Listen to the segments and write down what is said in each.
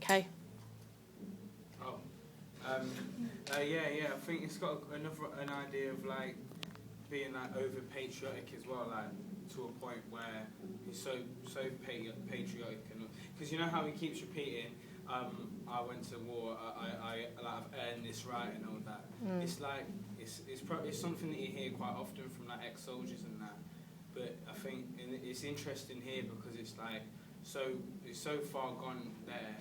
Okay. Yeah. I think it's got an idea of like being like over patriotic as well, like to a point where he's so patriotic, and because you know how he keeps repeating, I went to war, I've earned this right and all that. It's like it's something that you hear quite often from like ex-soldiers and that. But I think it's interesting here because it's like it's so far gone there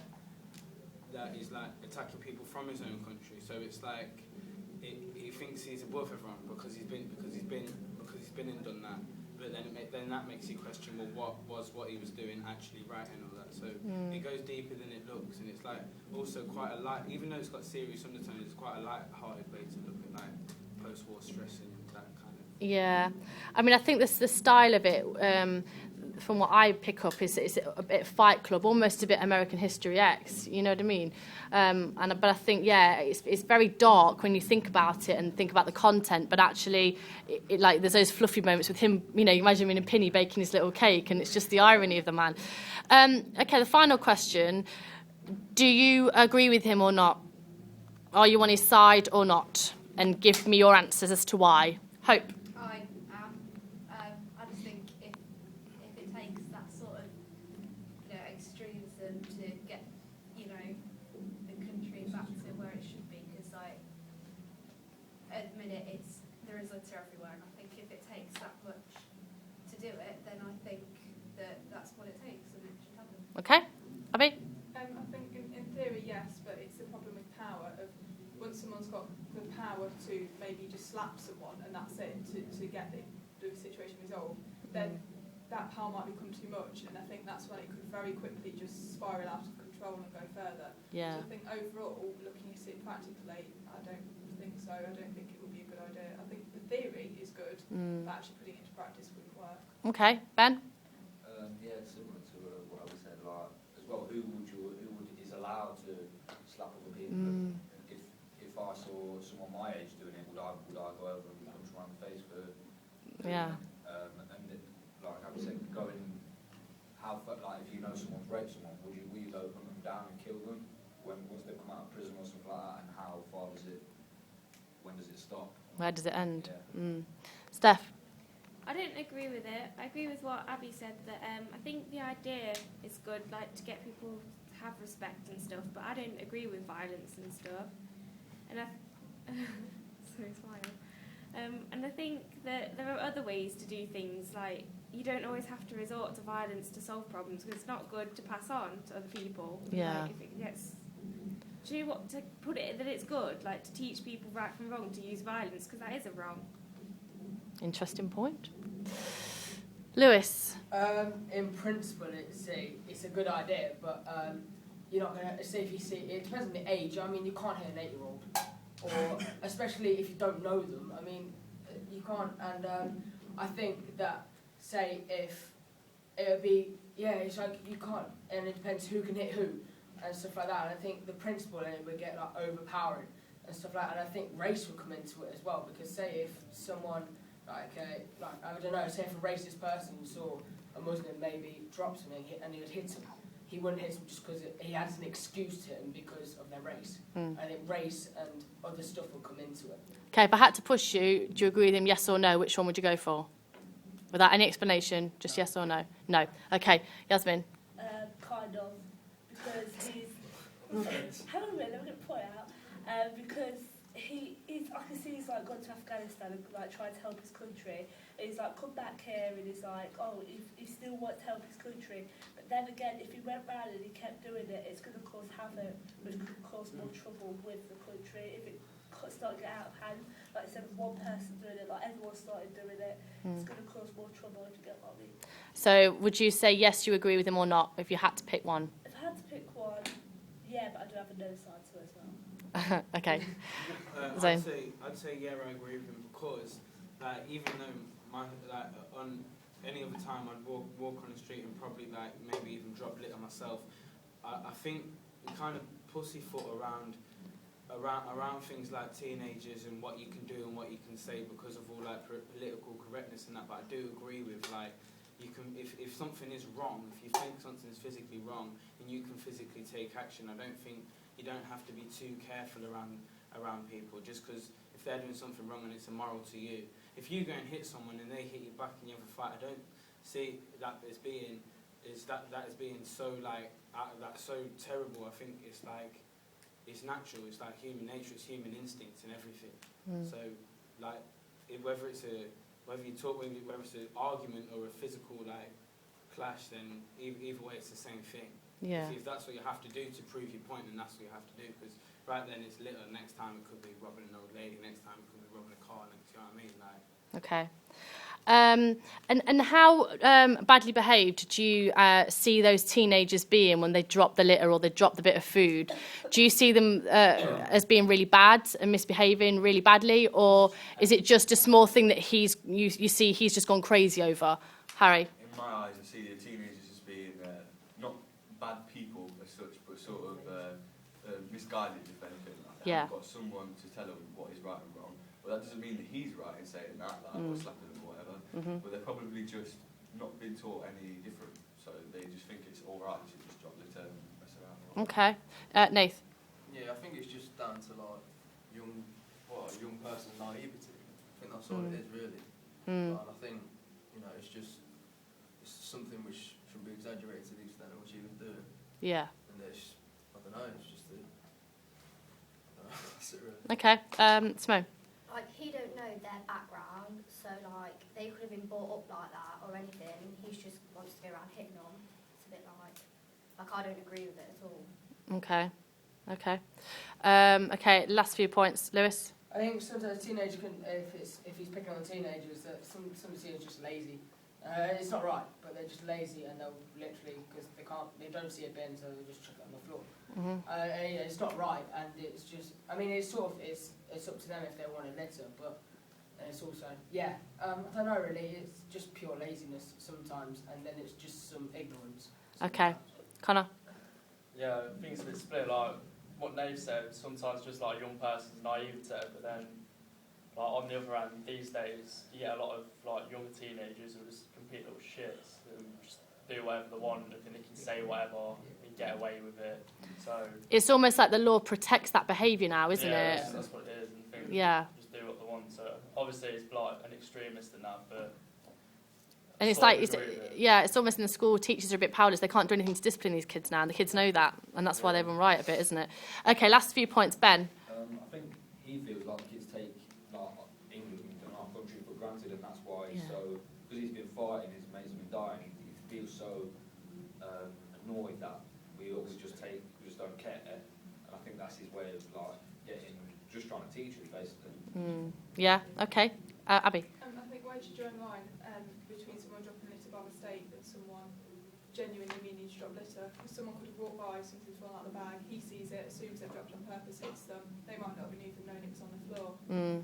that he's like attacking people from his own country. So it's like he thinks he's above everyone because he's been and done that. But then that makes you question, well, what he was doing actually right and all that. So it goes deeper than it looks, and it's like also quite a light, even though it's got serious undertones, it's quite a light-hearted way to look at like post-war stress and that kind of. Yeah, I mean, I think the style of it, from what I pick up, is a bit Fight Club, almost a bit American History X. You know what I mean? But I think it's very dark when you think about it and think about the content. But actually, like there's those fluffy moments with him. You know, you imagine him in a pinny baking his little cake, and it's just the irony of the man. Okay, the final question: do you agree with him or not? Are you on his side or not? And give me your answers as to why. Hope. I am. I just think if it takes that sort of extremism to get the country back to where it should be, because like at the minute there is litter everywhere, and I think if it takes that much to do it, then I think that's what it takes, and it should happen. Okay, Abby. I think in theory yes, but it's the problem with power of once someone's got the power to maybe just slap someone and that's it to get the situation resolved, then that power might become too much, and I think that's when it could very quickly just spiral out of control and go further. Yeah. So I think overall, looking at it practically, I don't think so. I don't think it would be a good idea. I think the theory is good, but actually putting it into practice wouldn't work. Okay, Ben. Yeah, similar to what I was saying, like as well. Who is allowed to slap other people? If I saw someone my age doing it, would I go over and punch them around the face for? Yeah. And like I said, going how far, like if you know someone's raped someone, will you go hunt them down and kill them once they've come out of prison or something like that? And how far when does it stop? Where does it end? Yeah. Steph. I don't agree with it. I agree with what Abby said, that I think the idea is good, like to get people to have respect and stuff, but I don't agree with violence and stuff. And sorry, smile. And I think that there are other ways to do things, like you don't always have to resort to violence to solve problems, because it's not good to pass on to other people. Yeah. Like, if it gets, do you want to put it that it's good, like to teach people right from wrong to use violence, because that is a wrong. Interesting point. Lewis. In principle, it's a good idea, but you're not going to say if you see it depends on the age. I mean, you can't hit an 8-year-old, or especially if you don't know them. I mean, you can't. And I think that say if it would be it's like you can't, and it depends who can hit who and stuff like that. And I think the principle in it would get like overpowering and stuff like that. And I think race would come into it as well, because say if someone like I don't know, say if a racist person saw a Muslim maybe drop something and he would hit him, he wouldn't hit him just because he had an excuse to hit him because of their race. I think race and other stuff will come into it. Okay, if I had to push you, do you agree with him, yes or no? Which one would you go for? Without any explanation, just yes or no? No. Okay, Yasmin. Kind of, because he's... Hang on a minute, let me get the point out. Because I can see he's like gone to Afghanistan and like tried to help his country. And he's like come back here and he's like, oh, he still wants to help his country. But then again, if he went round and he kept doing it, it's going to cause havoc, which could cause more trouble with the country. If it started to get out of hand, like instead of one person doing it, like everyone started doing it, it's going to cause more trouble, if you get what I mean. So would you say yes, you agree with him or not, if you had to pick one? If I had to pick one, yeah, but I do have a no side to it as well. Okay. I'd say yeah, I agree with him, because even though on any other time I'd walk on the street and probably maybe even drop litter myself, I think we kind of pussyfoot around things like teenagers and what you can do and what you can say because of all political correctness and that. But I do agree with you can, if something is wrong, if you think something's physically wrong, then you can physically take action. I don't think you don't have to be too careful around people just because if they're doing something wrong and it's immoral to you. If you go and hit someone and they hit you back and you have a fight, I don't see that as being so like that's so terrible. I think it's like it's natural. It's like human nature. It's human instincts and everything. So like whether it's an argument or a physical like clash, then either way it's the same thing. Yeah. If that's what you have to do to prove your point, then that's what you have to do. Because right then it's litter. Next time it could be robbing an old lady. Next time it could be robbing a car. Do you know what I mean? Like. Okay. And how badly behaved do you see those teenagers being when they drop the litter or they drop the bit of food? Do you see them as being really bad and misbehaving really badly, or is it just a small thing that you see he's just gone crazy over? Harry? In my eyes, I see the teenagers as being not bad people as such, but sort of misguided, if anything. Like they haven't got someone to tell them what is right and wrong. But that doesn't mean that he's right in saying that, like, or slapping them or whatever. But they're probably just not been taught any different, so they just think it's all right to just drop litter and mess around. Okay. Nath? Yeah, I think it's just down to like a young person's naivety. I think that's all it is really. And I think, you know, it's something which shouldn't be exaggerated to the extent of what you would do. Yeah. And it's, I don't know, it's just that's it really. Okay. Simone? Like, he don't know their background, so like they could have been brought up like that or anything. He just wants to go around hitting them. It's a bit like I don't agree with it at all. Okay. Okay, last few points. Lewis? I think sometimes a teenager can, if he's picking on teenagers, that some teenagers are just lazy. It's not right, but they're just lazy and they'll literally, because they don't see a bin, so they just chuck it on the floor. It's not right, and it's just, I mean, it's sort of, it's up to them if they want to litter, but it's also, I don't know really, it's just pure laziness sometimes, and then it's just some ignorance. Okay. Connor? Yeah, I think it's a bit split, like what Nave said, sometimes just like a young person's naivete, but then like on the other hand, these days you get a lot of like young teenagers who are just complete little shits who just do whatever they want and they can say whatever and get away with it. So It's almost like the law protects that behaviour now, isn't it? That's what it is, and things just do what they want. So obviously it's like an extremist in that, but and it's like, it's almost in the school, teachers are a bit powerless. They can't do anything to discipline these kids now, and the kids know that, and that's why they run riot a bit, isn't it? Okay, last few points. Ben? I think he feels like kids take like England and our country for granted, and that's why so, because he's been fighting, his mates have been dying, he feels so annoyed that we always just don't care, and I think that's his way of like just trying to teach us, basically. Yeah, okay. Abby? I think where do you draw a line between someone dropping litter by mistake and someone genuinely meaning to drop litter? Because someone could have walked by, something's fallen out of the bag, he sees it, assumes they've dropped on purpose, hits them, they might not have even known it was on the floor.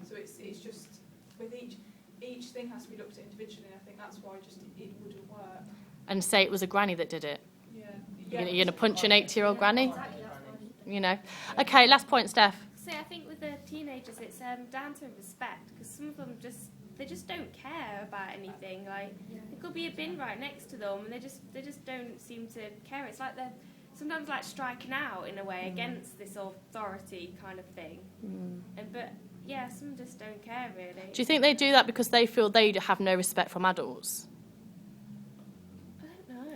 So it's just, with each thing has to be looked at individually, and I think that's why just it wouldn't work. And say it was a granny that did it. Yeah. You're going to punch an 80-year-old granny? You know. Okay, last point, Steph. So I think with the teenagers, it's down to respect, because some of them they just don't care about anything. Like there could be a bin right next to them, and they just don't seem to care. It's like they're sometimes like striking out in a way against this authority kind of thing. But yeah, some just don't care really. Do you think they do that because they feel they have no respect from adults? I don't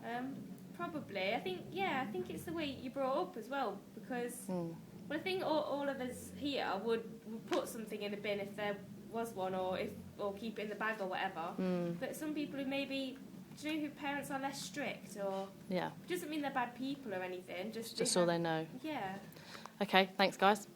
know. Probably. I think it's the way you brought up as well, because well, I think all of us here would put something in a bin if there was one, or keep it in the bag or whatever. But some people who maybe, do you know who parents are less strict, or it doesn't mean they're bad people or anything. Just all they know. Yeah. Okay, thanks guys.